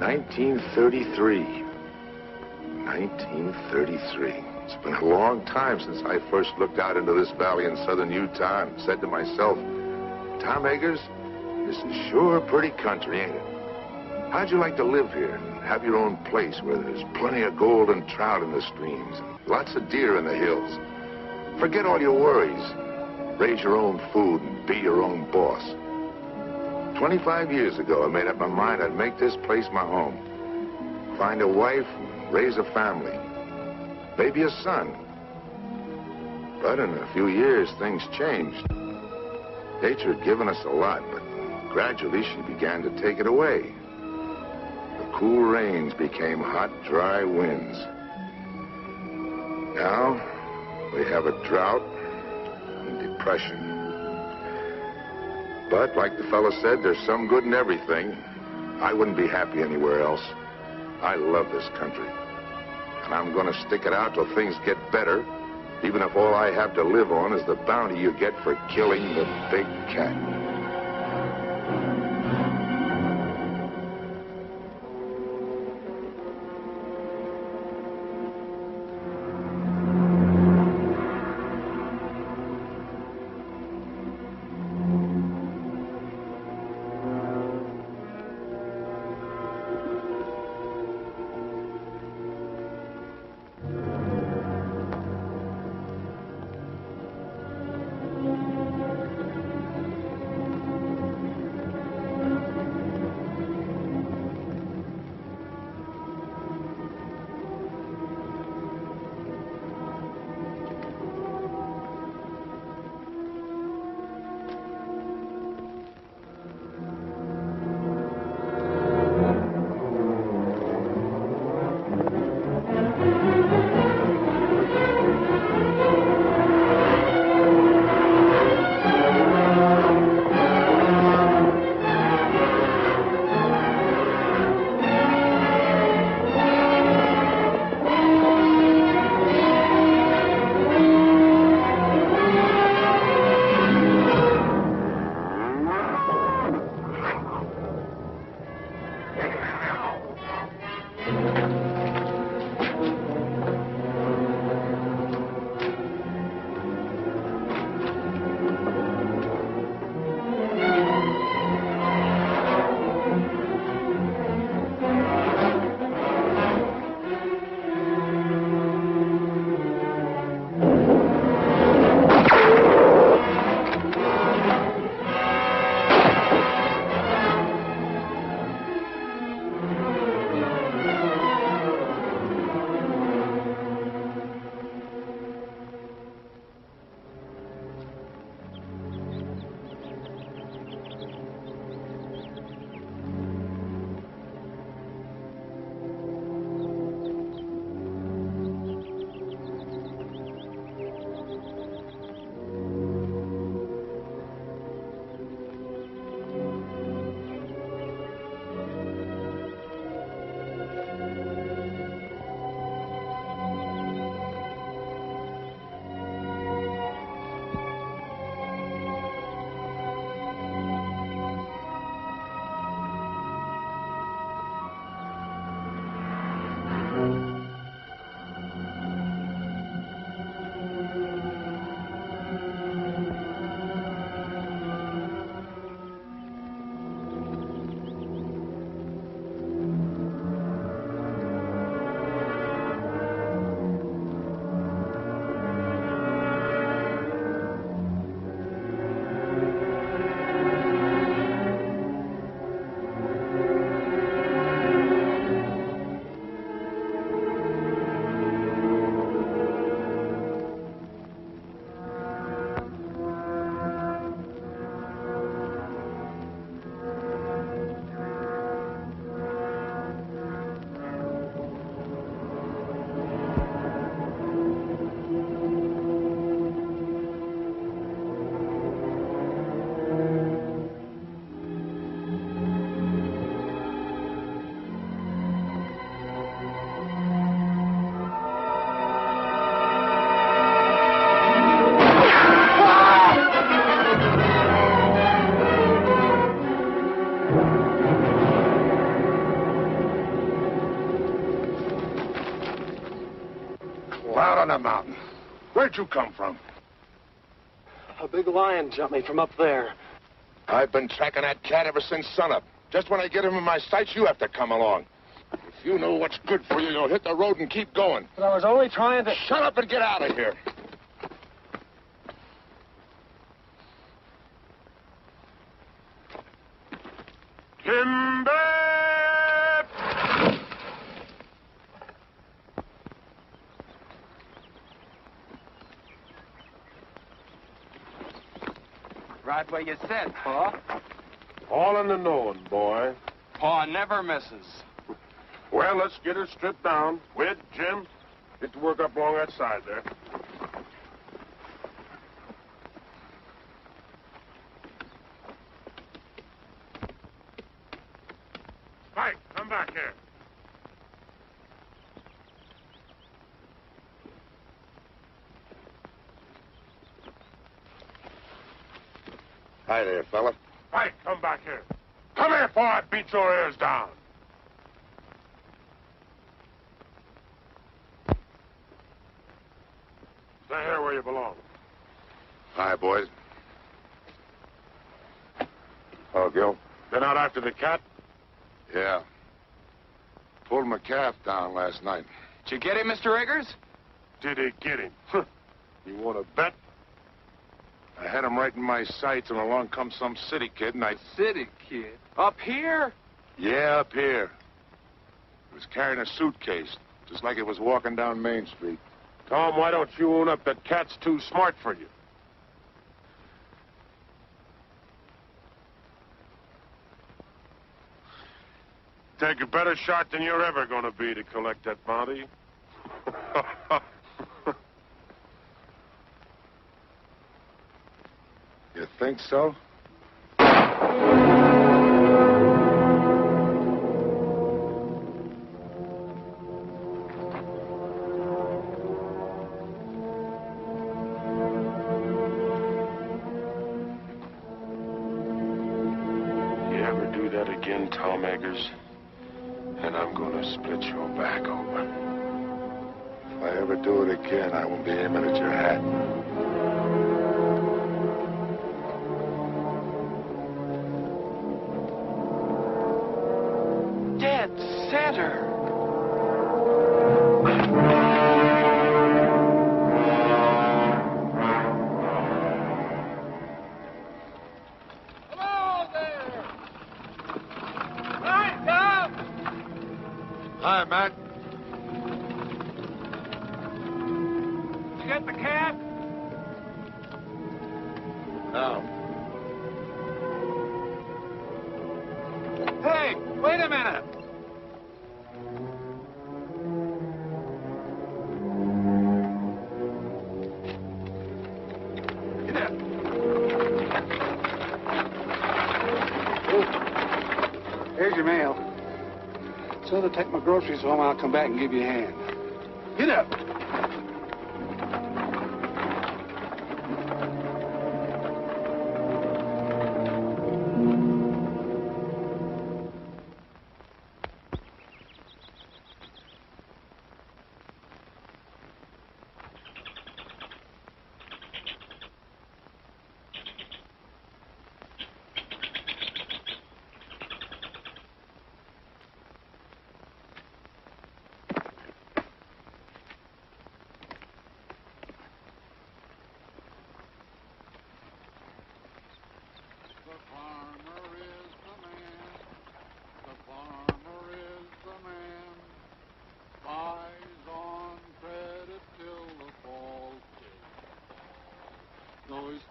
1933. 1933. It's been a long time since I first looked out into this valley in southern Utah and said to myself, Tom Eggars, this is sure pretty country, ain't it? How'd you like to live here and have your own place where there's plenty of gold and trout in the streams and lots of deer in the hills? Forget all your worries. Raise your own food and be your own boss. 25 years ago, I made up my mind I'd make this place my home. Find a wife and raise a family. Maybe a son. But in a few years, things changed. Nature had given us a lot, but gradually she began to take it away. The cool rains became hot, dry winds. Now, we have a drought and depression. But, like the fellow said, there's some good in everything. I wouldn't be happy anywhere else. I love this country. And I'm going to stick it out till things get better, even if all I have to live on is the bounty you get for killing the big cat. on that mountain? Where'd you come from? A big lion jumped me from up there. I've been tracking that cat ever since sunup. Just when I get him in my sights, you have to come along. If you know what's good for you, you'll hit the road and keep going. But I was only trying to... Shut up and get out of here. Timber! Right where you said, Pa. All in the knowing, boy. Pa never misses. Well, let's get her stripped down. Whit, Jim, get to work up along that side there. Mike, come back here. Hi there, fella. Mike, come back here. Come here before I beat your ears down. Stay here where you belong. Hi, boys. Oh, Gil? Been out after the cat? Yeah. Pulled my calf down last night. Did you get him, Mr. Eggars? Did he get him? You want to bet? I had him right in my sights, and along comes some city kid, and I... City kid? Up here? Yeah, up here. He was carrying a suitcase, just like it was walking down Main Street. Tom, why don't you own up that cat's too smart for you? Take a better shot than you're ever going to be to collect that bounty. You think so? You ever do that again, Tom Eggars, and I'm going to split your back open. If I ever do it again, I won't be aiming at your hat. Dead center. Hello there! Hi, Tom! Hi, Matt. Did you get the cat? No. Hey, wait a minute! Here's your mail. So to take my groceries home, I'll come back and give you a hand. Get up.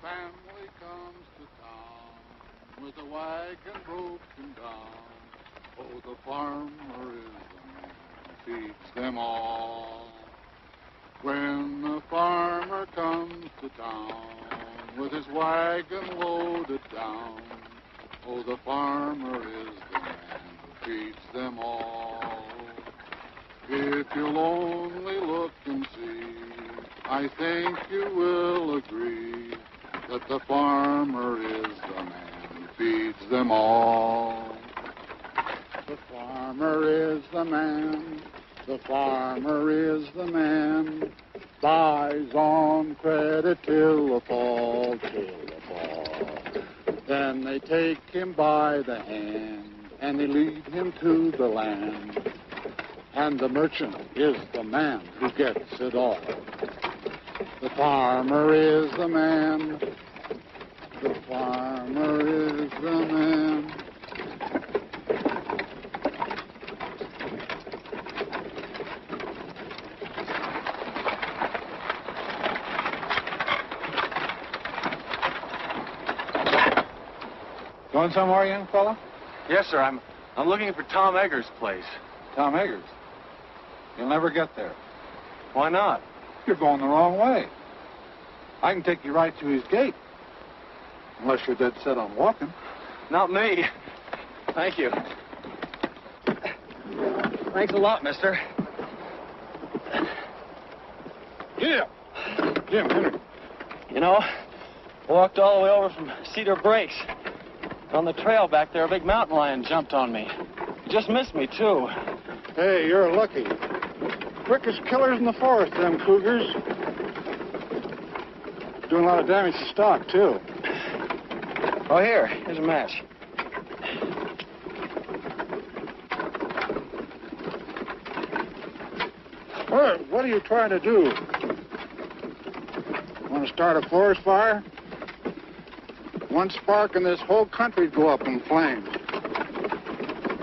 Family comes to town with a wagon broken down. Oh, the farmer is the man who feeds them all. When the farmer comes to town with his wagon loaded down, oh, the farmer is the man who feeds them all. If you'll only look and see, I think you will agree that the farmer is the man who feeds them all. The farmer is the man, the farmer is the man, buys on credit till the fall, till the fall. Then they take him by the hand, and they lead him to the land. And the merchant is the man who gets it all. The farmer is the man. The farmer is the man. Going somewhere, young fella? Yes, sir. I'm looking for Tom Eggars' place. Tom Eggars. You'll never get there. Why not? You're going the wrong way. I can take you right to his gate. Unless you're dead set on walking. Not me. Thank you. Thanks a lot, mister. Jim, Henry. You know, walked all the way over from Cedar Breaks. On the trail back there, a big mountain lion jumped on me. He just missed me, too. Hey, you're lucky. Quickest killers in the forest, them cougars. Doing a lot of damage to stock, too. Oh, here's a match. What are you trying to do? Want to start a forest fire? One spark and this whole country'd go up in flames.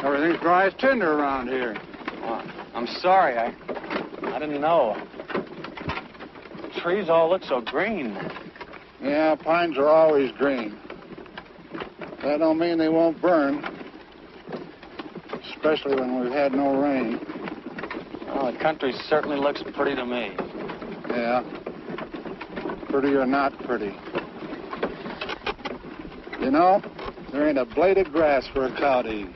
Everything's dry as tinder around here. Well, I'm sorry. I didn't know. The trees all look so green. Yeah, pines are always green. That don't mean they won't burn. Especially when we've had no rain. Well, the country certainly looks pretty to me. Yeah. Pretty or not pretty. You know, there ain't a blade of grass for a cow to eat.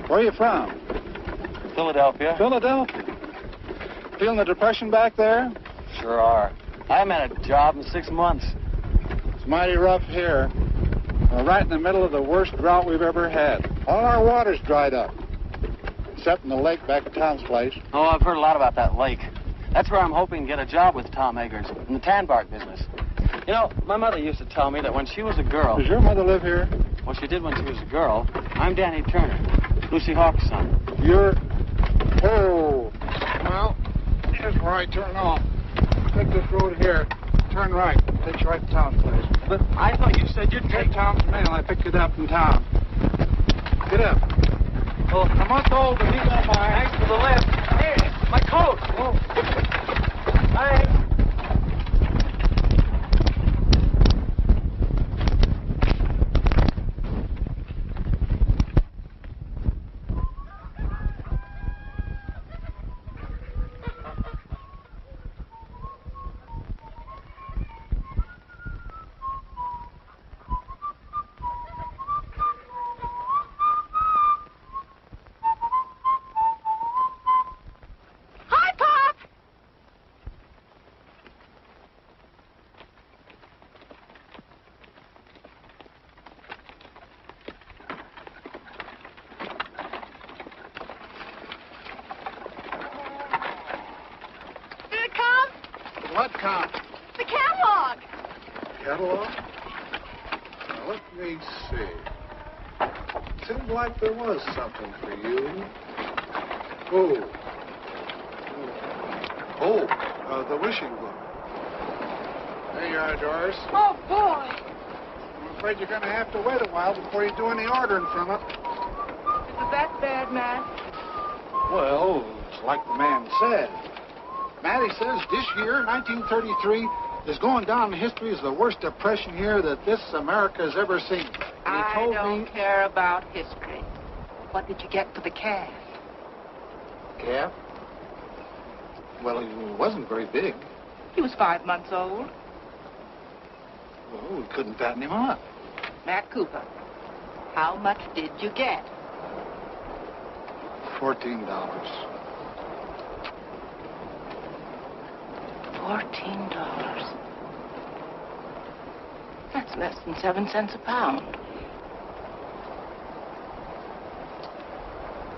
Where are you from? Philadelphia. Philadelphia. Feeling the depression back there? Sure are. I haven't had a job in 6 months. It's mighty rough here. We're right in the middle of the worst drought we've ever had. All our water's dried up. Except in the lake back at Tom's place. Oh, I've heard a lot about that lake. That's where I'm hoping to get a job with Tom Eggars in the tan bark business. You know, my mother used to tell me that when she was a girl... Does your mother live here? Well, she did when she was a girl. I'm Danny Turner, Lucy Hawkes' son. You're... Oh. Well, here's where I turn off. Take this road here. Turn right. Takes you right to Tom's place. But I thought you said you'd Take Tom's mail. I picked it up in town. Get up. Well, I'm not old, but he's on my... thanks for the lift. Hey, my coat. Oh. Thanks. What count? The catalog. Catalog? Now, let me see. Seemed like there was something for you. The wishing book. There you are, Doris. Oh, boy. I'm afraid you're going to have to wait a while before you do any ordering from it. Is it that bad, Matt? Well, it's like the man said. Matty says this year, 1933, is going down in history as the worst depression year that this America has ever seen. And he told don't me... care about history. What did you get for the calf? Calf? Well, he wasn't very big. He was 5 months old. Well, we couldn't fatten him up. Matt Cooper, how much did you get? $14. $14. That's less than 7 cents a pound.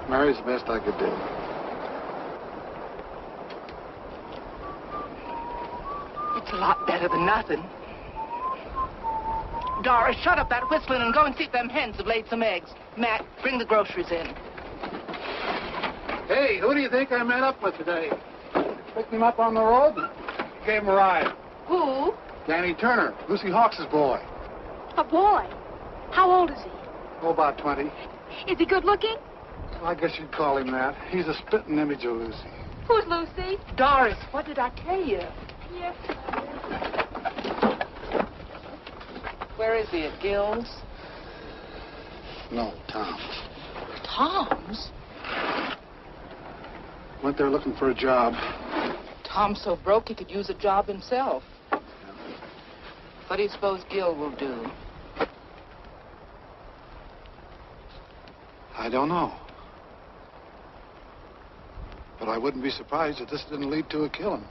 Mary's the best I could do. a lot better than nothing. Doris, shut up that whistling and go and see if them hens have laid some eggs. Matt, bring the groceries in. Hey, who do you think I met up with today? Picked him up on the road and gave him a ride. Who? Danny Turner, Lucy Hawkes' boy. A boy. How old is he? Oh, about 20. Is he good looking? I guess you'd call him that. He's a spitting image of Lucy. Who's Lucy? Doris, what did I tell you? Yes. Where is he, at Gil's? No, Tom's. Tom's? Went there looking for a job. Tom's so broke he could use a job himself. What do you suppose Gil will do? I don't know. But I wouldn't be surprised if this didn't lead to a killing.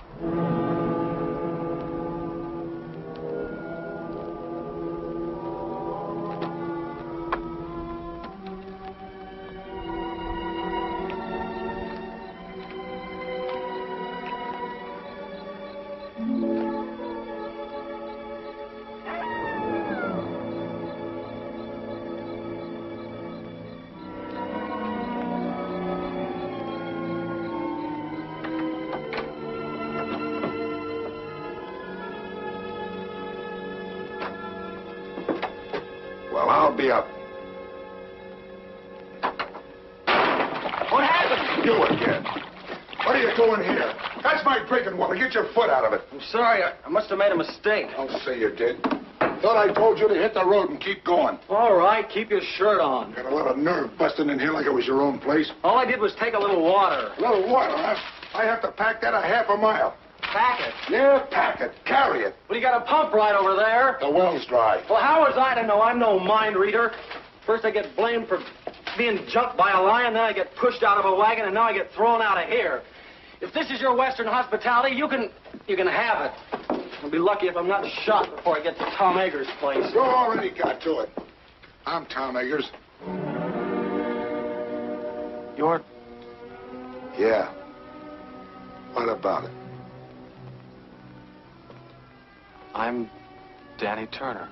Well, I'll be up. What happened? You again. What are you doing here? That's my drinking water. Get your foot out of it. I'm sorry. I must have made a mistake. Don't say you did. Thought I told you to hit the road and keep going. All right, keep your shirt on. Got a lot of nerve busting in here like it was your own place. All I did was take a little water. A little water, huh? I have to pack that a half a mile. Pack it. Yeah, pack it. Carry it. Well, you got a pump right over there. The well's dry. Well, how was I to know? I'm no mind reader. First I get blamed for being jumped by a lion, then I get pushed out of a wagon, and now I get thrown out of here. If this is your Western hospitality, you can have it. I'll be lucky if I'm not shot before I get to Tom Eggars' place. You already got to it. I'm Tom Eggars. You're... Yeah. What about it? I'm Danny Turner.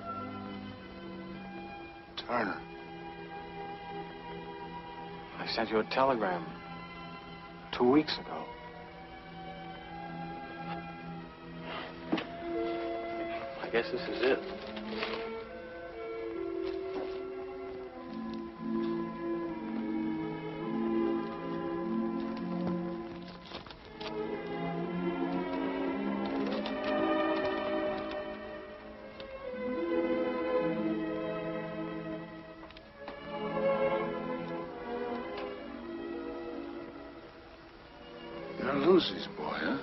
Turner. I sent you a telegram 2 weeks ago. I guess this is it. You're Lucy's boy, huh?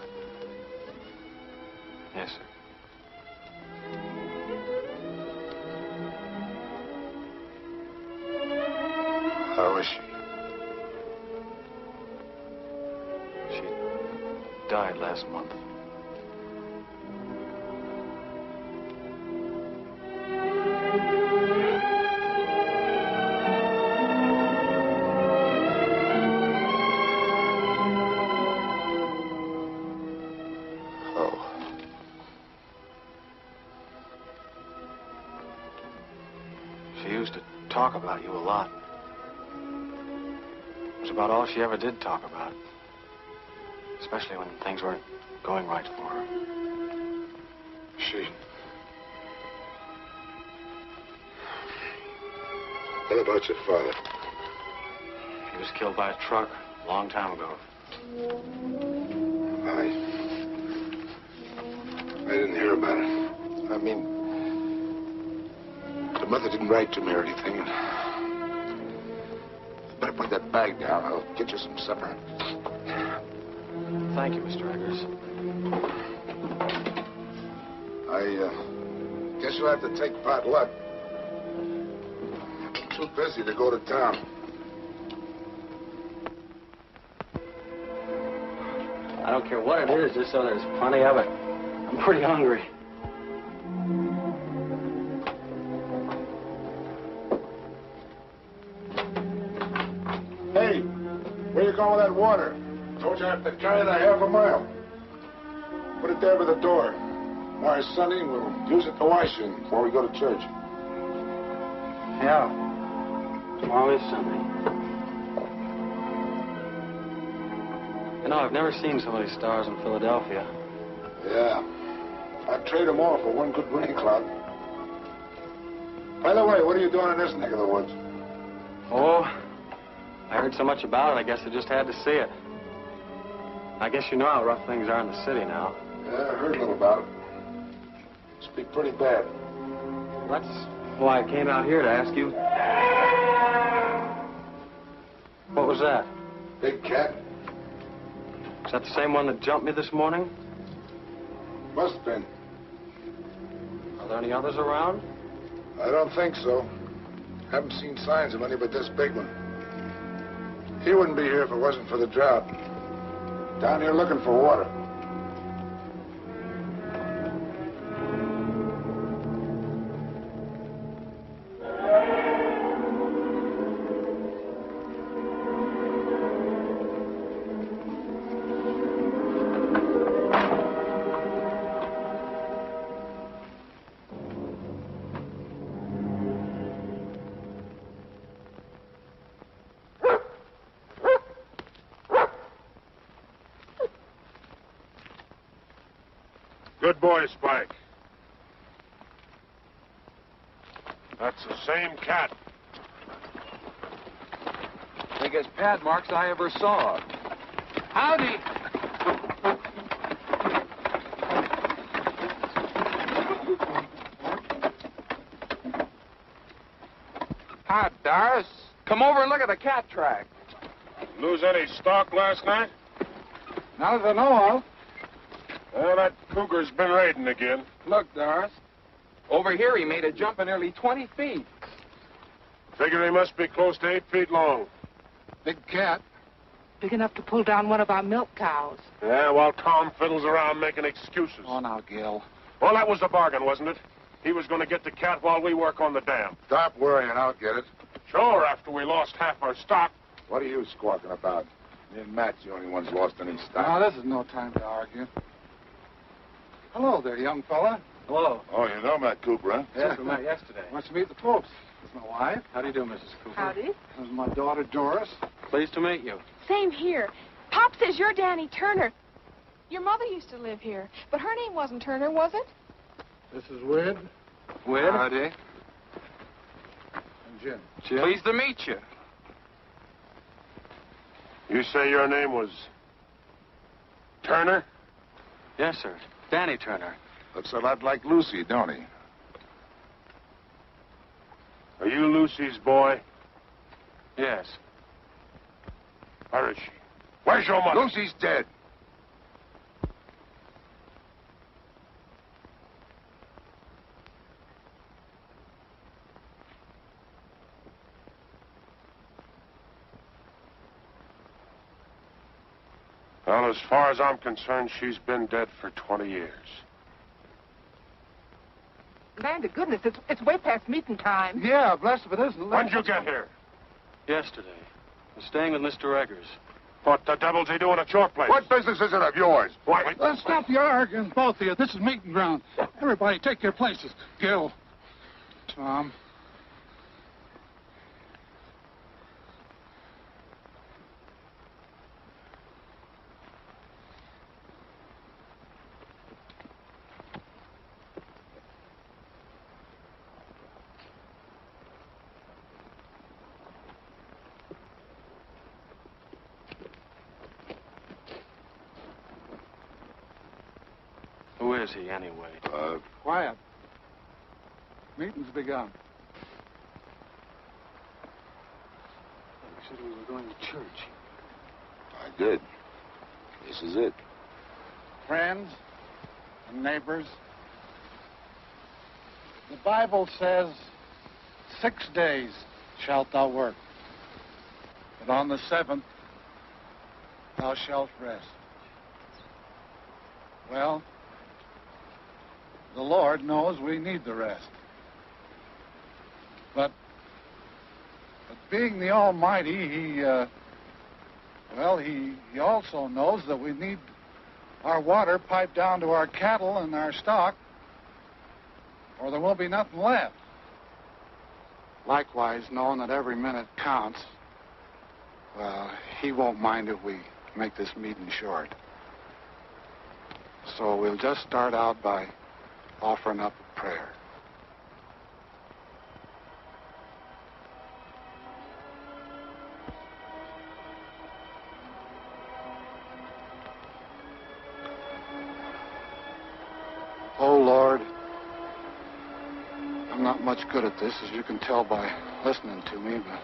Yes, sir. How is she? She died last month. Oh. She used to talk about you a lot. It was about all she ever did talk about. Especially when things weren't going right for her. She... What about your father? He was killed by a truck a long time ago. I didn't hear about it. I mean, the mother didn't write to me or anything. Better put that bag down. I'll get you some supper. Thank you, Mr. Eggars. I guess you'll have to take pot luck. I'm too busy to go to town. I don't care what it is, just so there's plenty of it. I'm pretty hungry. Hey, where you going with that water? Told you I have to carry it a half a mile. Put it there by the door. Tomorrow's Sunday, and we'll use it to wash in before we go to church. Yeah. Tomorrow is Sunday. You know, I've never seen so many stars in Philadelphia. Yeah. I'd trade them all for one good rain cloud. By the way, what are you doing in this neck of the woods? Oh, I heard so much about it, I guess I just had to see it. I guess you know how rough things are in the city now. Yeah, I heard a little about it. Must be pretty bad. That's why I came out here to ask you. What was that? Big cat? Is that the same one that jumped me this morning? Must have been. Are there any others around? I don't think so. Haven't seen signs of any but this big one. He wouldn't be here if it wasn't for the drought. Down here looking for water. Good boy, Spike. That's the same cat. Biggest pad marks I ever saw. Howdy. Hi, Doris. Come over and look at the cat track. Lose any stock last night? Not that I know of. Well, that cougar's been raiding again. Look, Doris. Over here, he made a jump of nearly 20 feet. Figure he must be close to 8 feet long. Big cat. Big enough to pull down one of our milk cows. Yeah, while Tom fiddles around making excuses. Oh, now, Gil. Well, that was the bargain, wasn't it? He was going to get the cat while we work on the dam. Stop worrying, I'll get it. Sure, after we lost half our stock. What are you squawking about? Me and Matt's the only ones lost any stock. Now, this is no time to argue. Hello there, young fella. Hello. Oh, you know Matt Cooper, huh? Yeah. We met yesterday. Wants to meet the folks. This is my wife. How do you do, Mrs. Cooper? Howdy. This is my daughter, Doris. Pleased to meet you. Same here. Pop says you're Danny Turner. Your mother used to live here, but her name wasn't Turner, was it? This is Wid Wid? Howdy. and Jim. Pleased to meet you. You say your name was Turner? Yes, sir. Danny Turner. Looks a lot like Lucy, don't he? Are you Lucy's boy? Yes. Where is she? Where's your mother? Lucy's dead. Well, as far as I'm concerned, she's been dead for 20 years. Land of goodness, it's way past meeting time. Yeah, blessed if it isn't. When'd you get here? Yesterday. I'm staying with Mr. Eggars. What the devil's he doing at your place? What business is it of yours? Why? Let's stop the arguing, both of you. This is meeting ground. Everybody take your places. Gil. Tom. Who is he, anyway? Quiet. Meeting's begun. You said we were going to church. I did. This is it. Friends and neighbors, the Bible says, 6 days shalt thou work, but on the 7th thou shalt rest. Well, the Lord knows we need the rest. But being the Almighty, He also knows that we need our water piped down to our cattle and our stock or there won't be nothing left. Likewise, knowing that every minute counts, well, he won't mind if we make this meeting short. So we'll just start out by offering up a prayer. Oh, Lord, I'm not much good at this, as you can tell by listening to me, but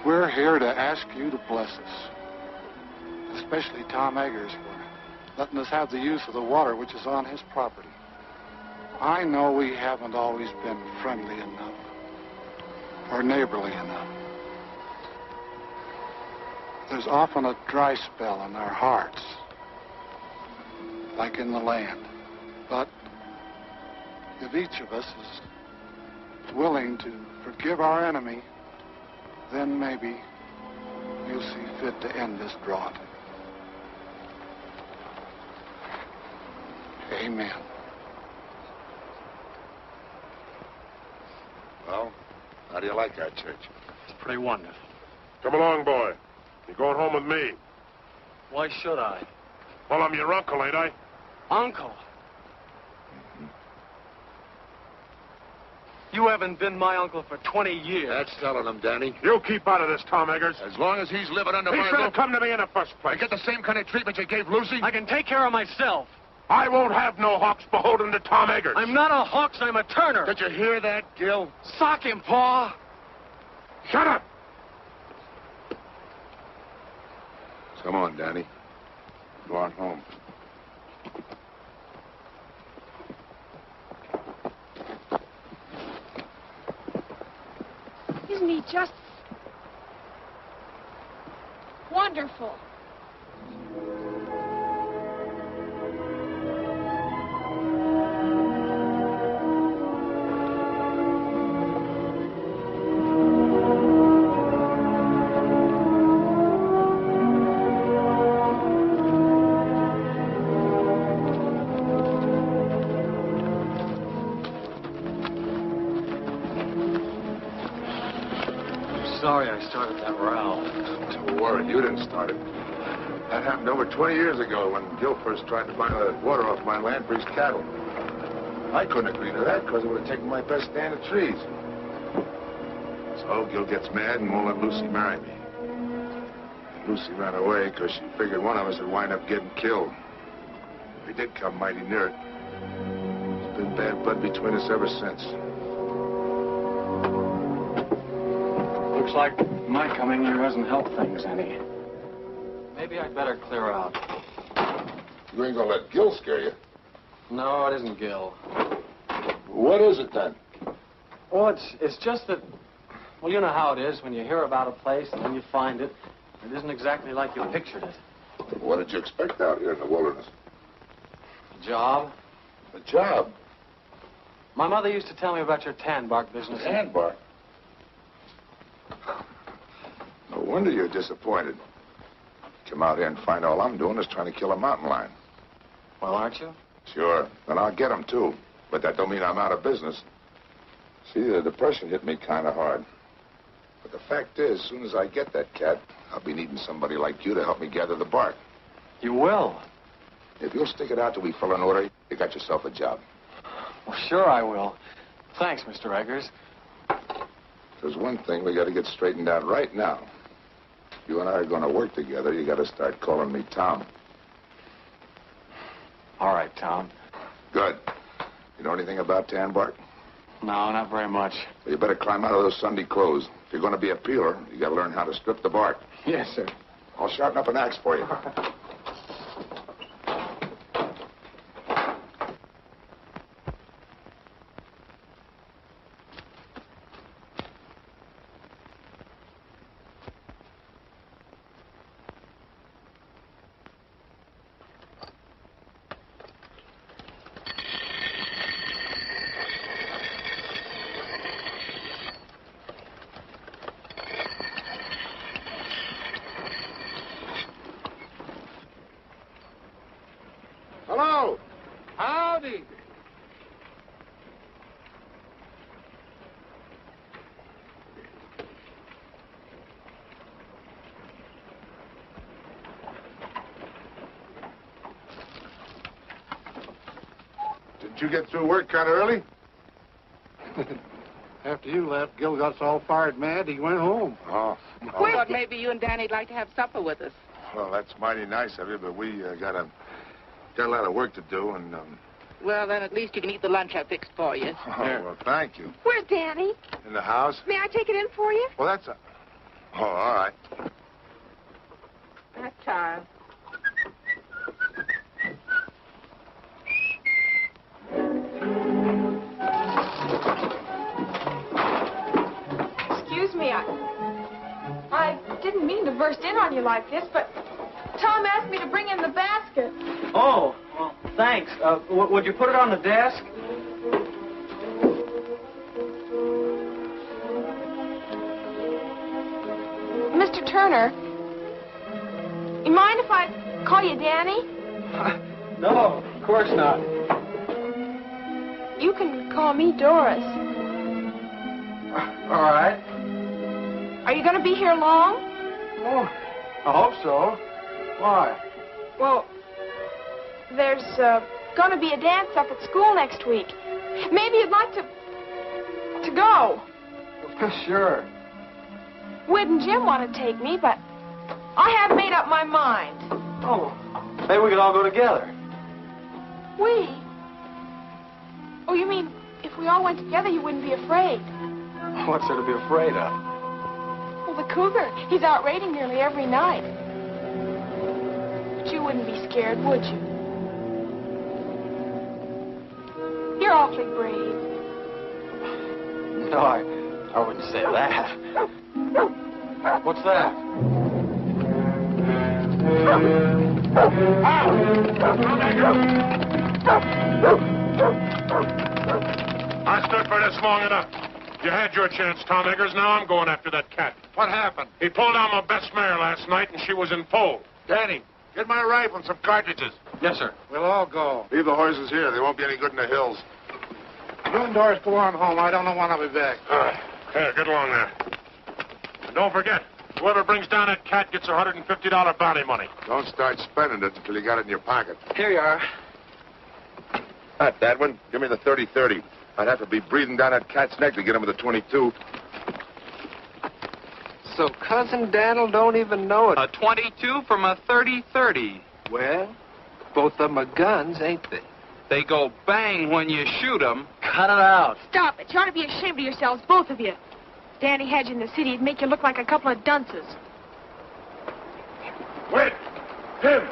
we're here to ask you to bless us, especially Tom Eggars for letting us have the use of the water which is on his property. I know we haven't always been friendly enough or neighborly enough. There's often a dry spell in our hearts, like in the land. But if each of us is willing to forgive our enemy, then maybe you'll see fit to end this drought. Amen. Well, how do you like our church? It's pretty wonderful. Come along, boy. You're going home with me. Why should I? Well, I'm your uncle, ain't I? Uncle? You haven't been my uncle for 20 years. That's telling him, Danny. You keep out of this, Tom Eggars. As long as he's living under He my should have roof, come to me in the first place. I get the same kind of treatment you gave Lucy. I can take care of myself. I won't have no Hawks beholden to Tom Eggars. I'm not a Hawks, I'm a Turner. Did you hear that, Gil? Sock him, Pa. Shut up! Come on, Danny. Go on home. Isn't he just wonderful? Sorry I started that row. Don't worry, you didn't start it. That happened over 20 years ago when Gil first tried to buy the water off my land for his cattle. I couldn't agree to that because it would have taken my best stand of trees. So Gil gets mad and won't let Lucy marry me. And Lucy ran away because she figured one of us would wind up getting killed. We did come mighty near it. There's been bad blood between us ever since. Looks like my coming here hasn't helped things any. Maybe I'd better clear out. You ain't gonna let Gil scare you. No, it isn't Gil. What is it then? Well, it's just that, well, you know how it is when you hear about a place and then you find it. It isn't exactly like you pictured it. What did you expect out here in the wilderness? A job? A job? My mother used to tell me about your tan bark business. Tan bark? No wonder you're disappointed. Come out here and find all I'm doing is trying to kill a mountain lion. Well, aren't you? Sure. And I'll get him, too. But that don't mean I'm out of business. See, the depression hit me kind of hard. But the fact is, as soon as I get that cat, I'll be needing somebody like you to help me gather the bark. You will? If you'll stick it out till we fill an order, you got yourself a job. Well, sure I will. Thanks, Mr. Eggars. There's one thing we got to get straightened out right now. You and I are going to work together. You got to start calling me Tom. All right, Tom. Good. You know anything about tan bark? No, not very much. Well, you better climb out of those Sunday clothes. If you're going to be a peeler, you got to learn how to strip the bark. Yes, sir. I'll sharpen up an axe for you. you get through work kind of early? After you left, Gil got all fired mad. He went home. Oh. I thought maybe you and Danny'd like to have supper with us. Well, that's mighty nice of you, but we got a lot of work to do, and Well, then at least you can eat the lunch I fixed for you. Oh, well, thank you. Where's Danny? In the house? May I take it in for you? Well, that's a... Oh, all right. That child. Excuse me, I didn't mean to burst in on you like this, but Tom asked me to bring in the basket. Oh, well, thanks. Would you put it on the desk? Mr. Turner, you mind if I call you Danny? No, of course not. You can call me Doris. All right. Are you going to be here long? Oh, I hope so. Why? Well, there's going to be a dance up at school next week. Maybe you'd like to go. Sure. Wid and Jim want to take me, but I haven't made up my mind. Oh, maybe we could all go together. We? Oh, you mean if we all went together, you wouldn't be afraid? What's there to be afraid of? Well, the cougar. He's out raiding nearly every night. But you wouldn't be scared, would you? You're awfully brave. No, I wouldn't say that. What's that? I stood for this long enough. You had your chance, Tom Eggars. Now I'm going after that cat. What happened? He pulled down my best mare last night, and she was in foal. Danny, get my rifle and some cartridges. Yes, sir. We'll all go. Leave the horses here. They won't be any good in the hills. You and Doris go on home. I don't know when I'll be back. Here, get along there. And don't forget, whoever brings down that cat gets $150 bounty money. Don't start spending it until you got it in your pocket. Here you are. Not that one. Give me the 30-30. I'd have to be breathing down that cat's neck to get him with a 22. So Cousin Dan'l don't even know it. A 22 from a 30-30. Well, both of them are guns, ain't they? They go bang when you shoot them. Cut it out. Stop it. You ought to be ashamed of yourselves, both of you. Danny had you in the city. It'd make you look like a couple of dunces. Wait! Him!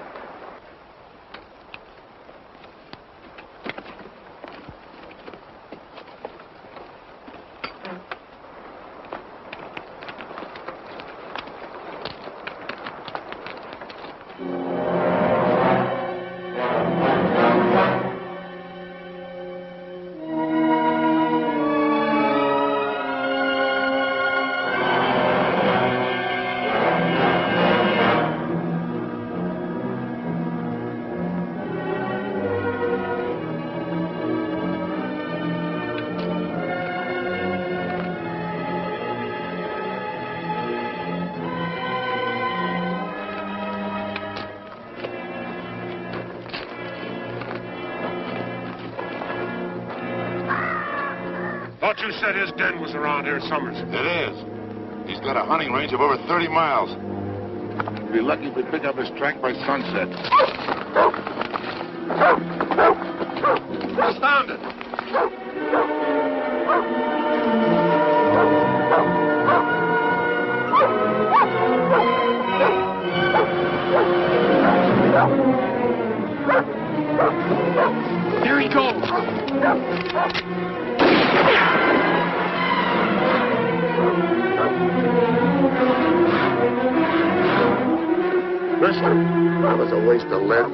Thought you said his den was around here, Summers. It is. He's got a hunting range of over 30 miles. We'll be lucky if we pick up his track by sunset. Astounded! There he goes. Listen, that was a waste of lead.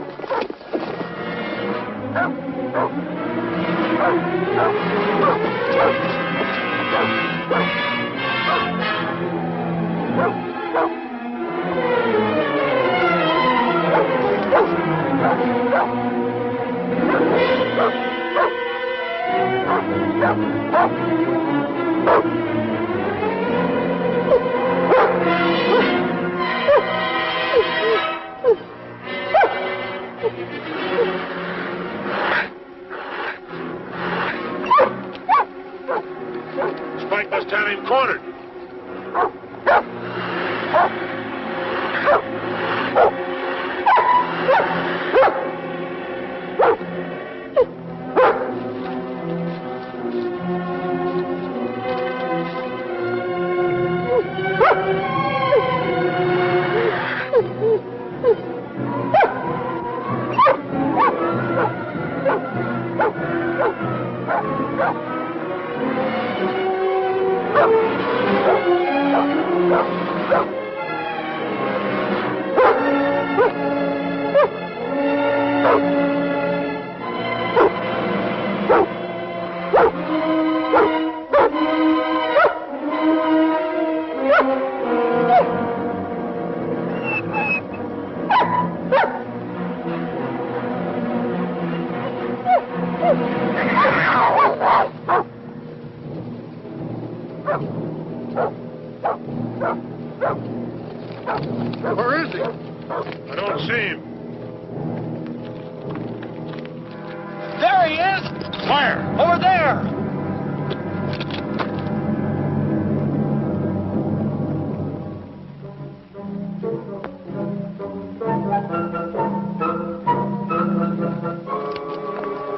100. Where is he? I don't see him. There he is! Where? Over there!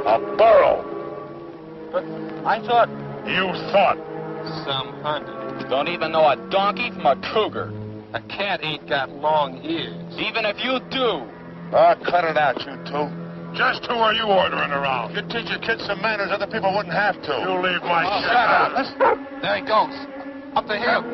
A burro. But I thought... You thought. Some hunted. Don't even know a donkey from a cougar. A cat ain't got long ears. Even if you do. Ah, cut it out, you two. Just who are you ordering around? You teach your kids some manners other people wouldn't have to. You leave my shit out. There he goes. Up the hill.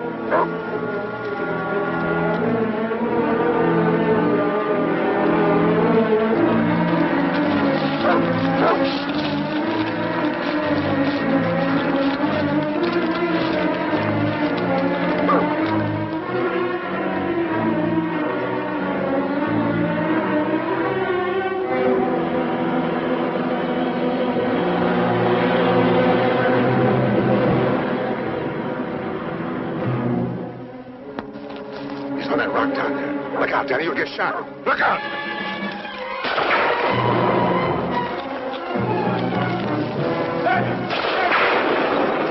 He's on that rock down there. Look out, Danny, you'll get shot. Look out!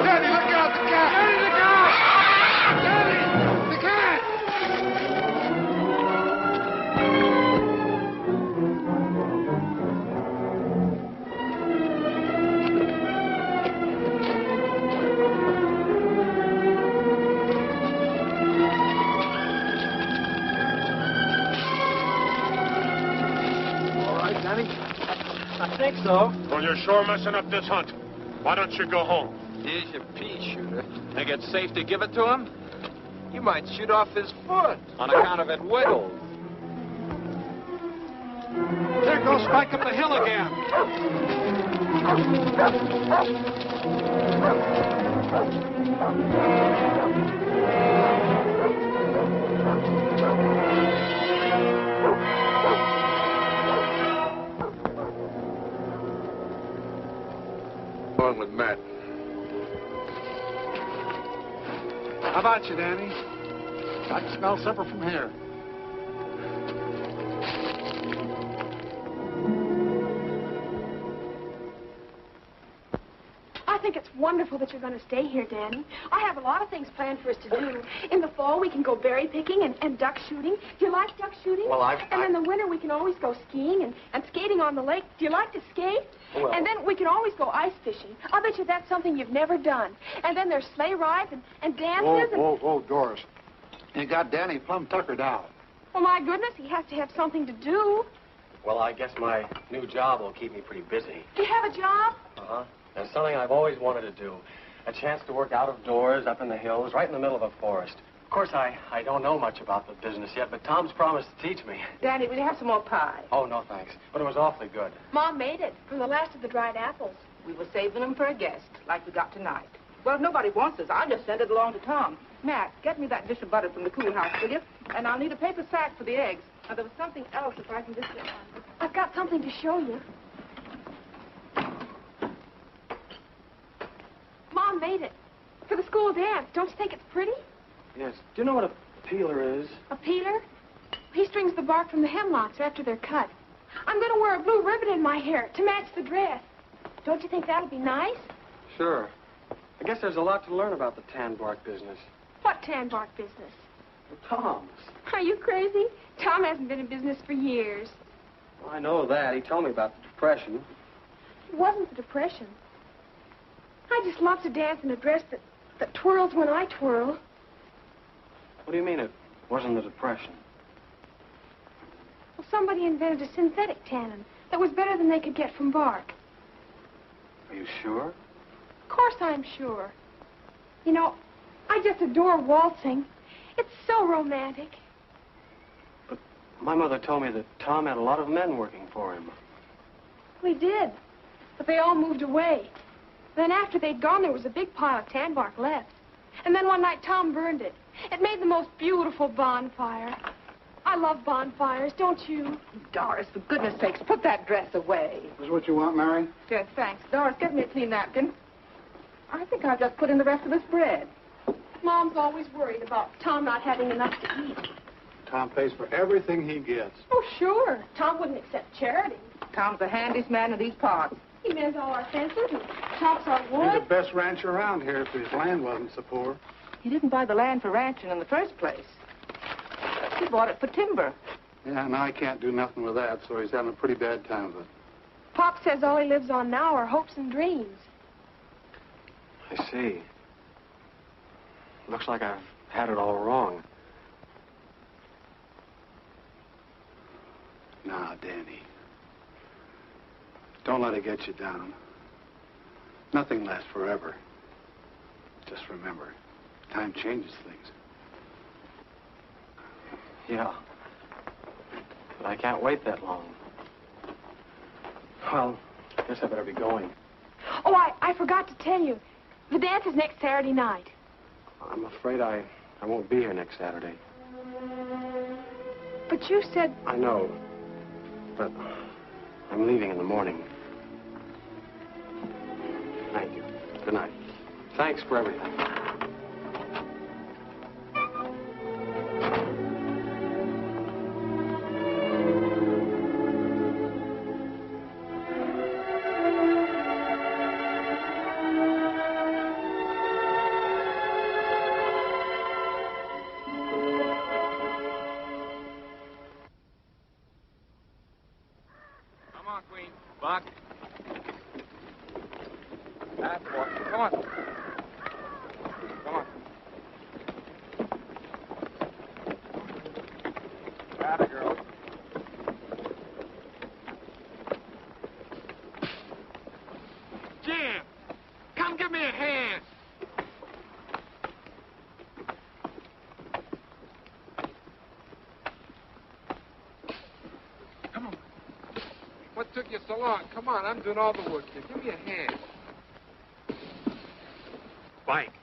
Danny, look out! The cat! Danny, the cat! Danny, the cat! All right, Danny. I think so. Well, you're sure messing up this hunt. Why don't you go home? Here's your pea shooter. Think it's safe to give it to him? You might shoot off his foot. On account of it wiggles. There goes Spike up the hill again. Along with Matt. How about you, Danny? I can smell supper from here. I think it's wonderful that you're going to stay here, Danny. I have a lot of things planned for us to do. In the fall, we can go berry picking and duck shooting. Do you like duck shooting? Well, And in the winter, we can always go skiing and skating on the lake. Do you like to skate? Well. And then we can always go ice fishing. I'll bet you that's something you've never done. And then there's sleigh rides and dances. Whoa, Doris. You got Danny plumb tuckered out. Well, my goodness, he has to have something to do. Well, I guess my new job will keep me pretty busy. Do you have a job? Uh-huh. There's something I've always wanted to do. A chance to work out of doors, up in the hills, right in the middle of a forest. Of course, I don't know much about the business yet, but Tom's promised to teach me. Danny, will you have some more pie? Oh, no, thanks. But it was awfully good. Mom made it from the last of the dried apples. We were saving them for a guest, like we got tonight. Well, if nobody wants us, I'll just send it along to Tom. Matt, get me that dish of butter from the cool house, will you? And I'll need a paper sack for the eggs. Now, there was something else if I can just get one. I've got something to show you. Mom made it. For the school dance. Don't you think it's pretty? Yes. Do you know what a peeler is? A peeler? He strings the bark from the hemlocks after they're cut. I'm going to wear a blue ribbon in my hair to match the dress. Don't you think that'll be nice? Sure. I guess there's a lot to learn about the tan bark business. What tan bark business? Tom's. Are you crazy? Tom hasn't been in business for years. Well, I know that. He told me about the Depression. It wasn't the Depression. I just love to dance in a dress that twirls when I twirl. What do you mean it wasn't the Depression? Well, somebody invented a synthetic tannin that was better than they could get from bark. Are you sure? Of course I'm sure. You know, I just adore waltzing. It's so romantic. But my mother told me that Tom had a lot of men working for him. We did, but they all moved away. Then after they'd gone, there was a big pile of tan bark left. And then one night, Tom burned it. It made the most beautiful bonfire. I love bonfires, don't you? Doris, for goodness sakes, put that dress away. Is what you want, Mary? Yes, thanks. Doris, get me a clean napkin. I think I'll just put in the rest of this bread. Mom's always worried about Tom not having enough to eat. Tom pays for everything he gets. Oh, sure. Tom wouldn't accept charity. Tom's the handiest man in these parts. He mends all our fences and chops our wood. He's the best rancher around here if his land wasn't so poor. He didn't buy the land for ranching in the first place. He bought it for timber. Yeah, and I can't do nothing with that, so he's having a pretty bad time of it. Pop says all he lives on now are hopes and dreams. I see. Looks like I've had it all wrong. Now, Danny. Don't let it get you down. Nothing lasts forever. Just remember, time changes things. Yeah. But I can't wait that long. Well, I guess I better be going. Oh, I forgot to tell you. The dance is next Saturday night. I'm afraid I won't be here next Saturday. But you said... I know. But I'm leaving in the morning. Thank you. Good night. Thanks for everything. Come on, Queen. Buck. That's what. Come on. Come on. Got it, girl. Jim, come give me a hand. Come on. What took you so long? Come on, I'm doing all the work here. Give me a hand. Spike,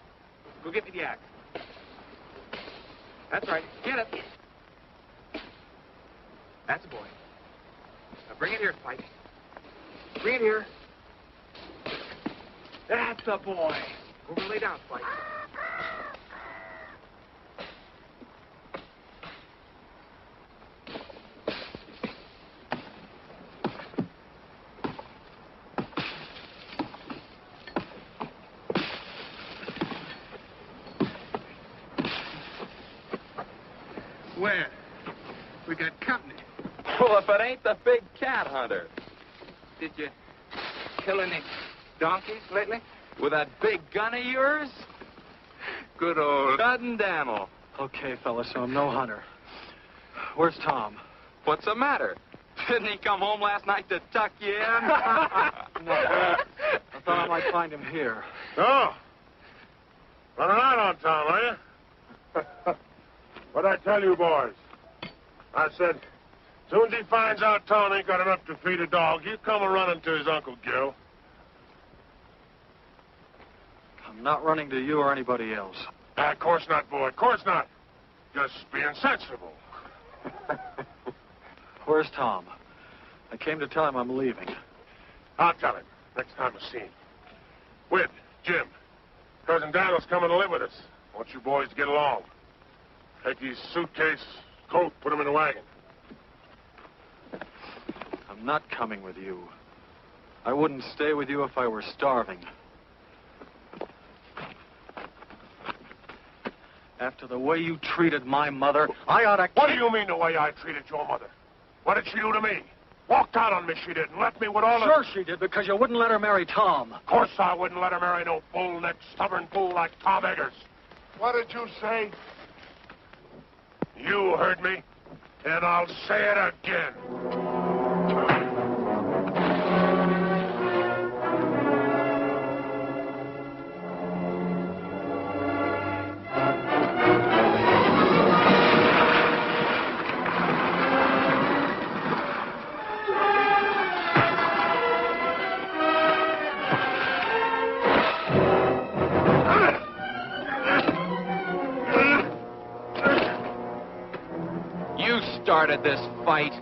go get me the axe. That's right. Get it. That's a boy. Now bring it here, Spike. Bring it here. That's a boy. Go over and lay down, Spike. Where? We got company. Well, if it ain't the big cat hunter. Did you kill any donkeys lately? With that big gun of yours? Good old Dud Daniel. Okay, fellas, so I'm no hunter. Where's Tom? What's the matter? Didn't he come home last night to tuck you in? No. I thought I might find him here. Oh. Running out on Tom, are you? What'd I tell you, boys? I said, soon as he finds out Tom ain't got enough to feed a dog, he'll come a-running to his Uncle Gil. I'm not running to you or anybody else. Of course not, boy. Of course not. Just being sensible. Where's Tom? I came to tell him I'm leaving. I'll tell him next time I see him. Whit, Jim, Cousin Daniel's coming to live with us. I want you boys to get along. Take his suitcase, coat, put him in the wagon. I'm not coming with you. I wouldn't stay with you if I were starving. After the way you treated my mother, I ought to... What do you mean the way I treated your mother? What did she do to me? Walked out on me, she did, and left me with all the... Sure she did, because you wouldn't let her marry Tom. Of course I wouldn't let her marry no bull-necked, stubborn fool like Tom Eggars. What did you say? You heard me, and I'll say it again. Started this fight.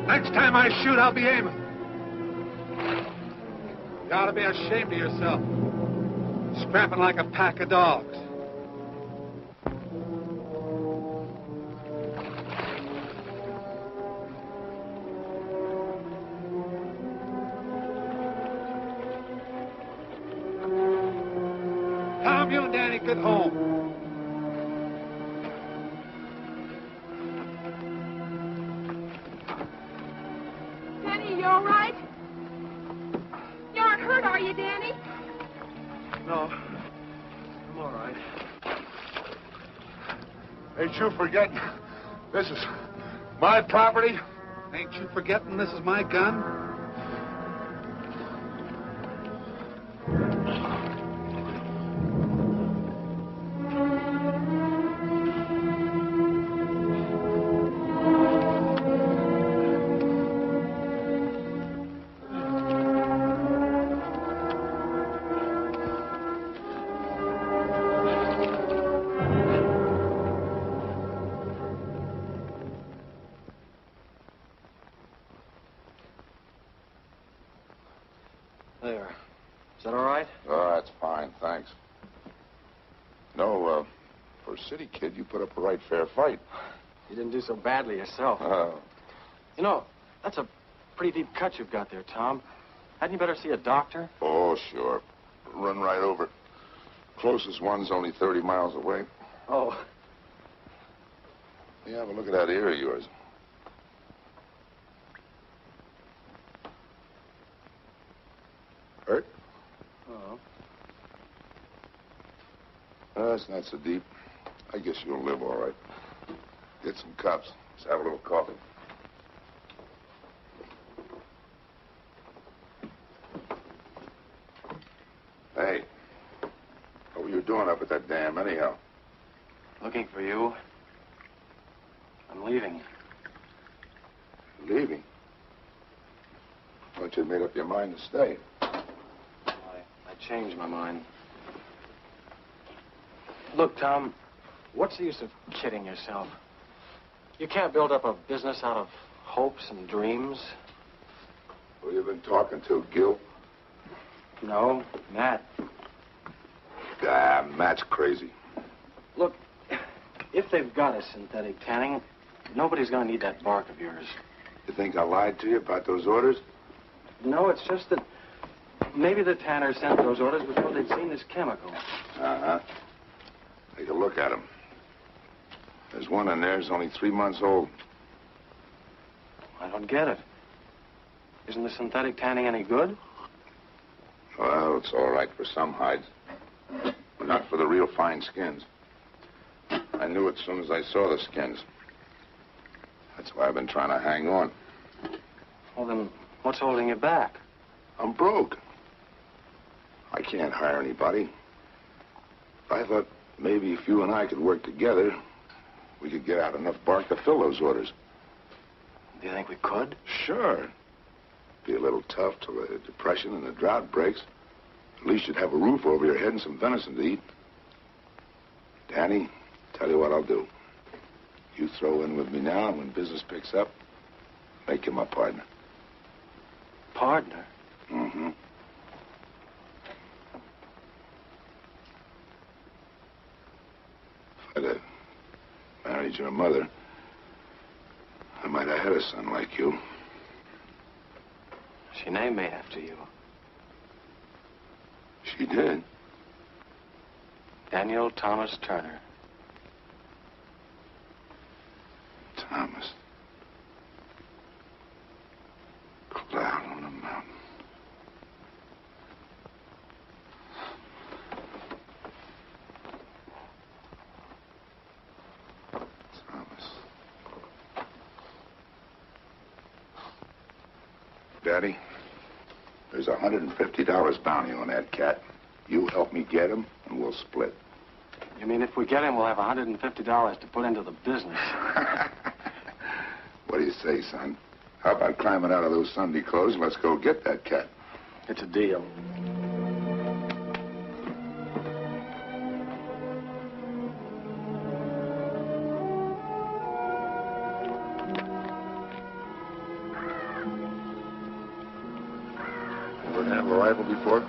Next time I shoot, I'll be aiming. You ought to be ashamed of yourself. Scrapping like a pack of dogs. Tom, you and Danny get home. You all right? You aren't hurt, are you, Danny? No. I'm all right. Ain't you forgetting? This is my property? Ain't you forgetting this is my gun? There. Is that all right? Oh, that's fine, thanks. No, for a city kid, you put up a right fair fight. You didn't do so badly yourself. Oh. You know, that's a pretty deep cut you've got there, Tom. Hadn't you better see a doctor? Oh, sure. Run right over. Closest one's only 30 miles away. Oh. Yeah, have a look at that ear of yours. Hurt? Oh. It's not so deep. I guess you'll live all right. Get some cups. Let's have a little coffee. Hey, what were you doing up at that dam anyhow? Looking for you. made up your mind to stay. I changed my mind. Look, Tom, what's the use of kidding yourself? You can't build up a business out of hopes and dreams. Who you been talking to, Gil? No, Matt. Ah, Matt's crazy. Look, if they've got a synthetic tanning, nobody's going to need that bark of yours. You think I lied to you about those orders? No, it's just that maybe the tanner sent those orders before they'd seen this chemical. Uh-huh. Take a look at them. There's one in there, it's only 3 months old. I don't get it. Isn't the synthetic tanning any good? Well, it's all right for some hides, but not for the real fine skins. I knew it as soon as I saw the skins. That's why I've been trying to hang on. Well, then, what's holding you back? I'm broke. I can't hire anybody. I thought maybe if you and I could work together, we could get out enough bark to fill those orders. Do you think we could? Sure. Be a little tough till the depression and the drought breaks. At least you'd have a roof over your head and some venison to eat. Danny, tell you what I'll do. You throw in with me now, and when business picks up, make you my partner. Partner? Mm-hmm. If I'd have married your mother, I might have had a son like you. She named me after you. She did. Daniel Thomas Turner. Thomas. Cloud on the mountain. Thomas. Daddy, there's $150 bounty on that cat. You help me get him, and we'll split. You mean if we get him, we'll have $150 to put into the business? What do you say, son? How about climbing out of those Sunday clothes and let's go get that cat? It's a deal. Ever handle a rifle before?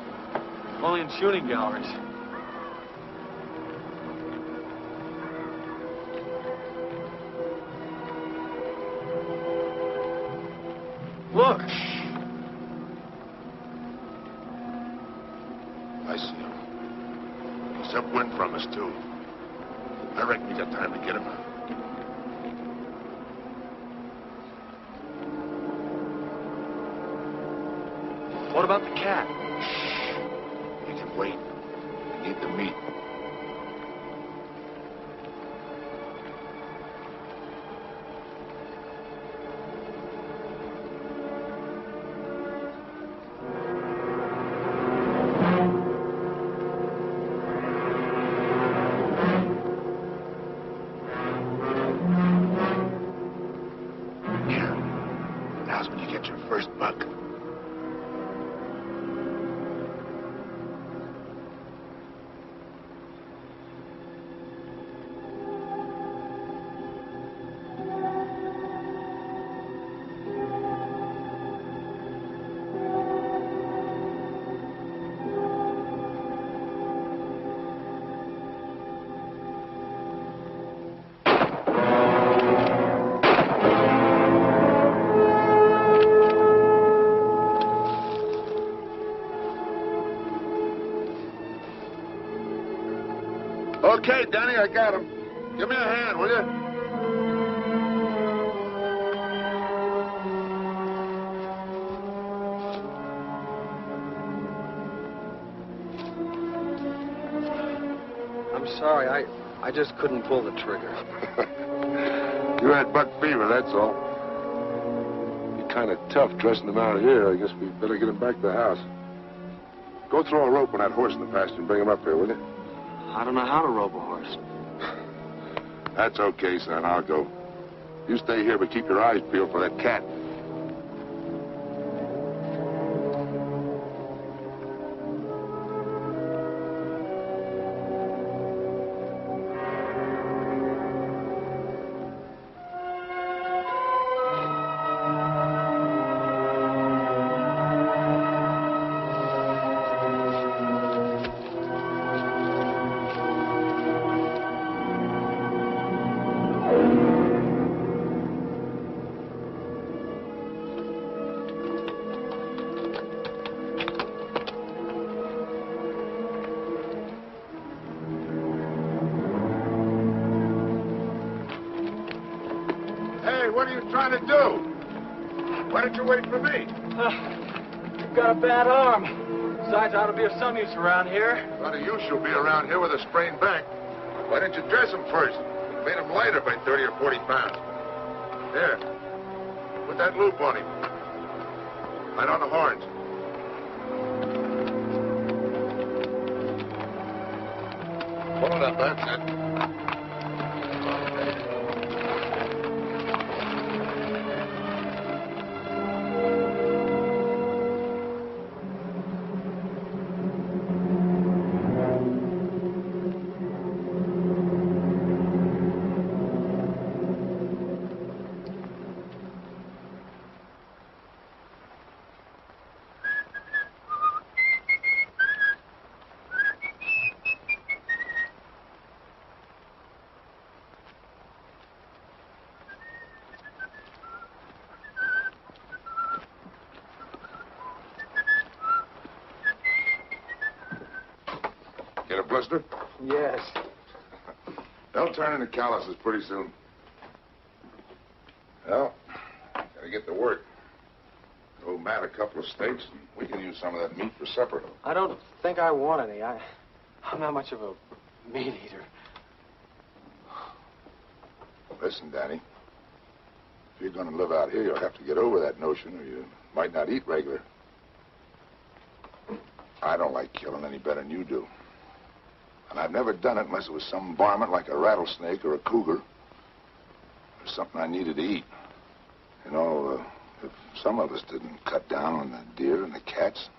Only in shooting galleries. Look! I see him. He's upwind from us, too. I reckon we got time to get him. What about the cat? He can wait. We need the meat. Okay, Danny, I got him. Give me a hand, will you? I'm sorry, I just couldn't pull the trigger. You had buck fever, that's all. Be kind of tough dressing him out here. I guess we better get him back to the house. Go throw a rope on that horse in the pasture and bring him up here, will you? I don't know how to rope a horse. That's okay, son. I'll go. You stay here, but keep your eyes peeled for that cat. Hey, what are you trying to do? Why don't you wait for me? You've got a bad arm. Besides, I ought to be of some use around here. A lot of use you'll be around here with a sprained back. Why didn't you dress him first? Made him lighter by 30 or 40 pounds. There. Put that loop on him. Right on the horns. Pull it up, that's it. Get a blister? Yes. They'll turn into calluses pretty soon. Well, gotta get to work. Go Matt a couple of steaks, and we can use some of that meat for supper. I don't think I want any. I'm not much of a meat eater. Listen, Danny. If you're going to live out here, you'll have to get over that notion, or you might not eat regular. I don't like killing any better than you do. And I've never done it unless it was some varmint like a rattlesnake or a cougar. Or something I needed to eat. You know, if some of us didn't cut down on the deer and the cats,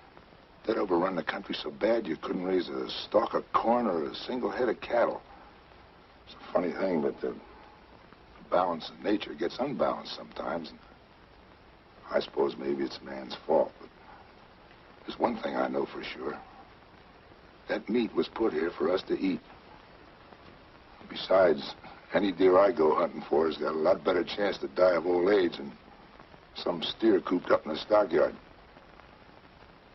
they'd overrun the country so bad you couldn't raise a stalk of corn or a single head of cattle. It's a funny thing, but the balance of nature gets unbalanced sometimes. And I suppose maybe it's man's fault, but there's one thing I know for sure. That meat was put here for us to eat. Besides, any deer I go hunting for has got a lot better chance to die of old age than some steer cooped up in the stockyard.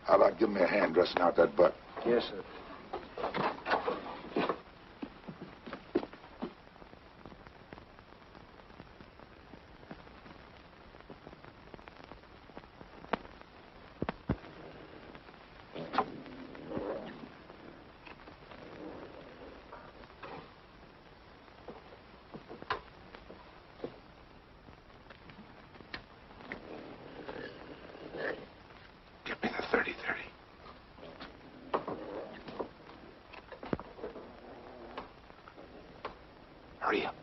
How about giving me a hand dressing out that butt? Yes, sir. Give me the 30-30. Hurry up.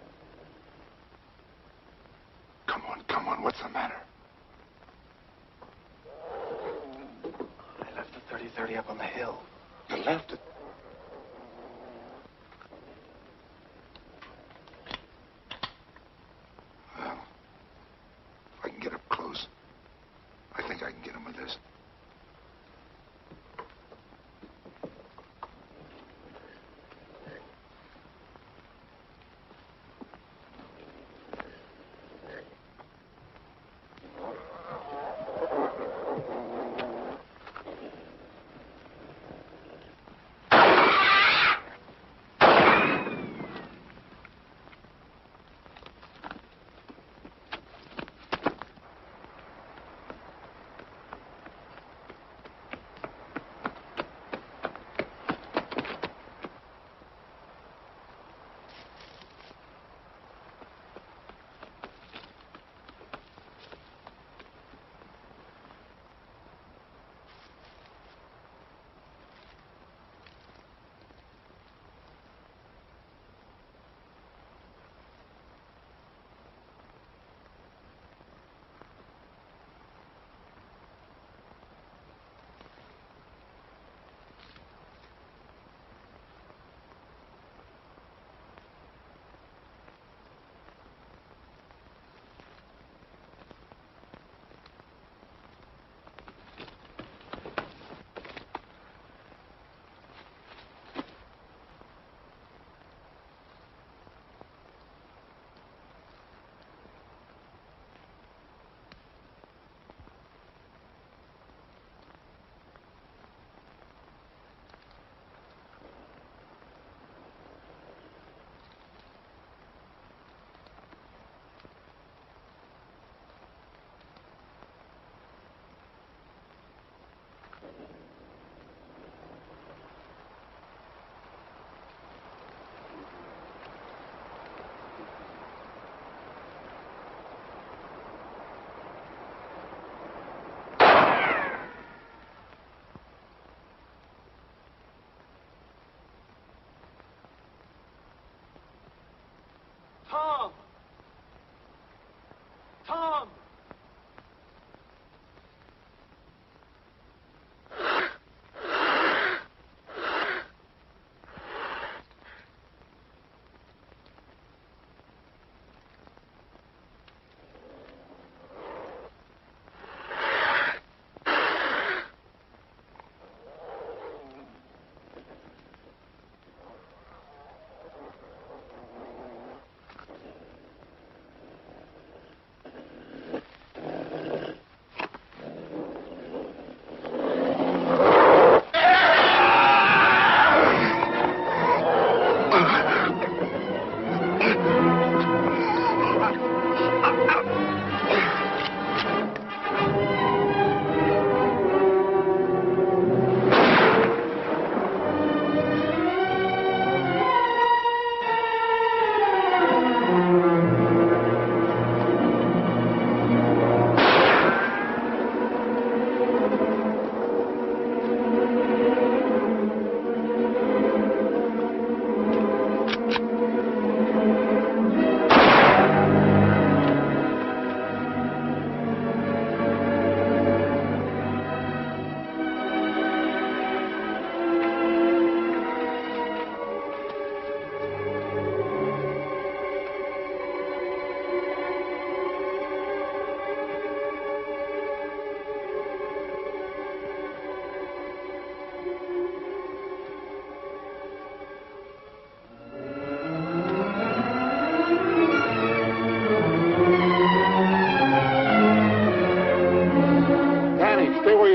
Come on, what's the matter? I left the 30-30 up on the hill. You left it. Well, if I can get up close, I think I can get him with this.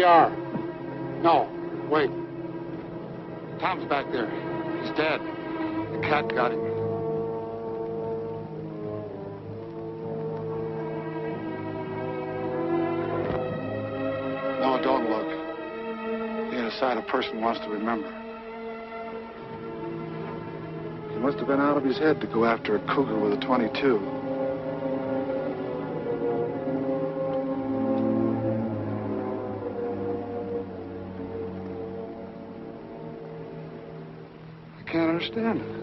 are. No, wait. Tom's back there. He's dead. The cat got him. No, don't look. He ain't a sight a person wants to remember. He must have been out of his head to go after a cougar with a .22. I can't understand it.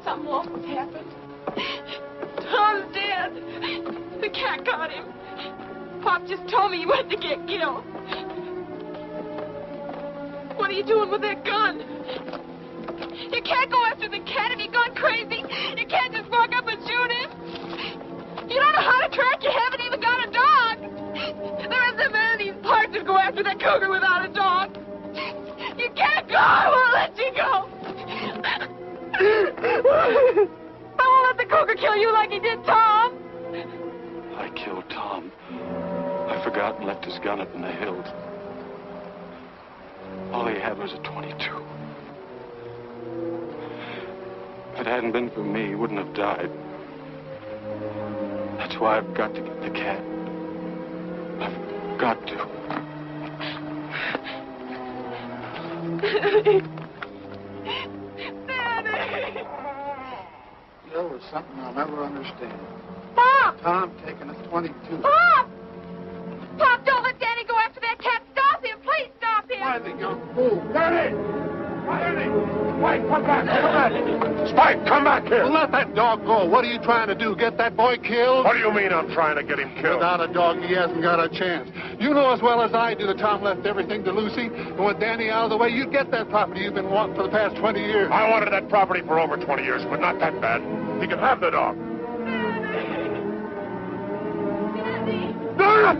Something awful's happened. Tom's dead. The cat got him. Pop just told me he went to get Gil. What are you doing with that gun? You can't go after the cat if you've gone crazy. You can't just walk up and shoot him. You don't know how to track. You haven't even got a dog. There isn't a man in these parts who'd go after that cougar without a dog. You can't go. I won't let you go. I won't let the cougar kill you like he did Tom. I killed Tom. I forgot and left his gun up in the hills. All he had was a .22. If it hadn't been for me, he wouldn't have died. That's why I've got to get the cat. I've got to. Daddy! There was something I'll never understand. Pop! Tom taking a .22. Pop! Pop, don't let Danny go after that cat. Stop him. Please stop him. Why, the young fool? Danny! Danny! Spike, come back! Come back! Spike, come back here! Well, let that dog go. What are you trying to do? Get that boy killed? What do you mean I'm trying to get him killed? Without a dog, he hasn't got a chance. You know as well as I do that Tom left everything to Lucy. And with Danny out of the way, you'd get that property you've been wanting for the past 20 years. I wanted that property for over 20 years, but not that bad. He can have the dog. Daddy!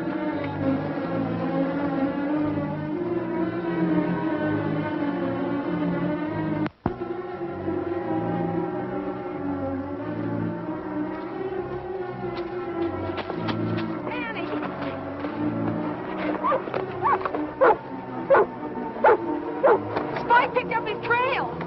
Spike picked up his trail.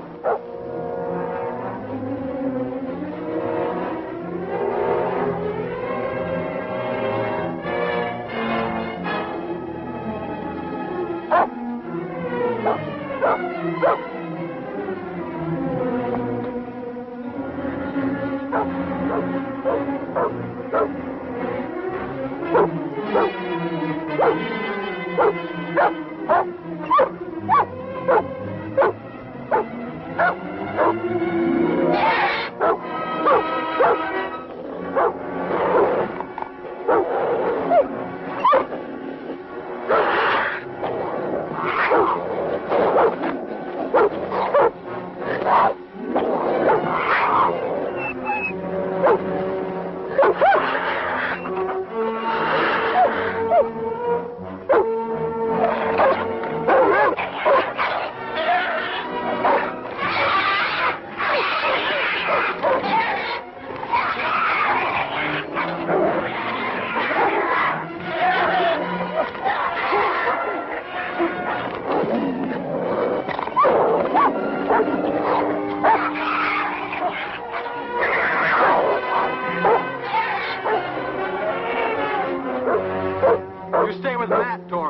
You stay with Matt, Doris.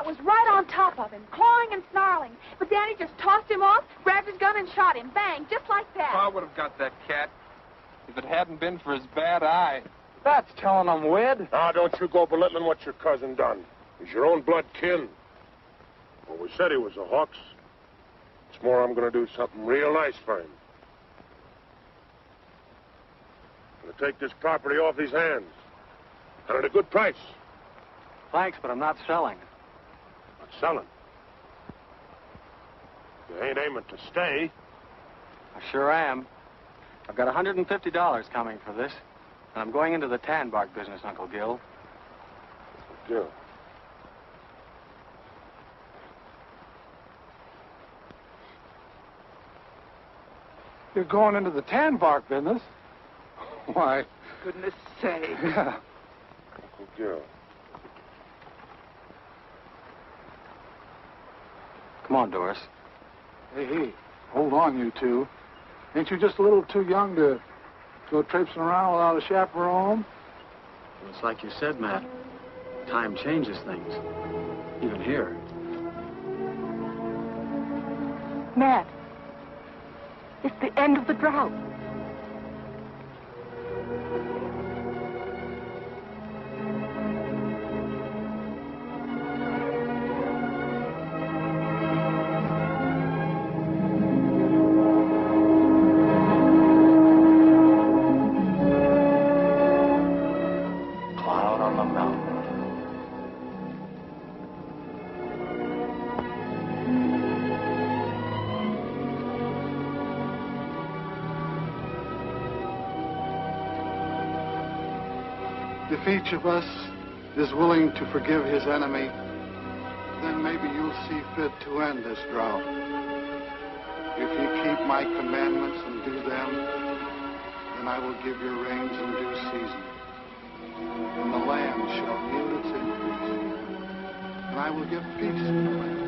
Was right on top of him, clawing and snarling. But Danny just tossed him off, grabbed his gun, and shot him. Bang, just like that. I would have got that cat if it hadn't been for his bad eye. That's telling him, Wed. Now, don't you go belittling what your cousin done. He's your own blood kin. Well, we said he was a Hawks. It's more, I'm going to do something real nice for him. I'm going to take this property off his hands. And at a good price. thanks, but I'm not selling. Not selling? You ain't aiming to stay. I sure am. I've got $150 coming for this, and I'm going into the tan bark business, Uncle Gil. Gil. You're going into the tan bark business? Why? Goodness sake. Yeah. Uncle Gil. Come on, Doris. Hey, hold on, you two. Ain't you just a little too young to go traipsing around without a chaperone? Well, it's like you said, Matt. Time changes things. Even here. Matt, it's the end of the drought. Cloud on the mountain. If each of us is willing to forgive his enemy, then maybe you'll see fit to end this drought. If you keep my commandments and do them, then I will give your rains in due season, and the land shall yield its increase, and I will give peace to the land.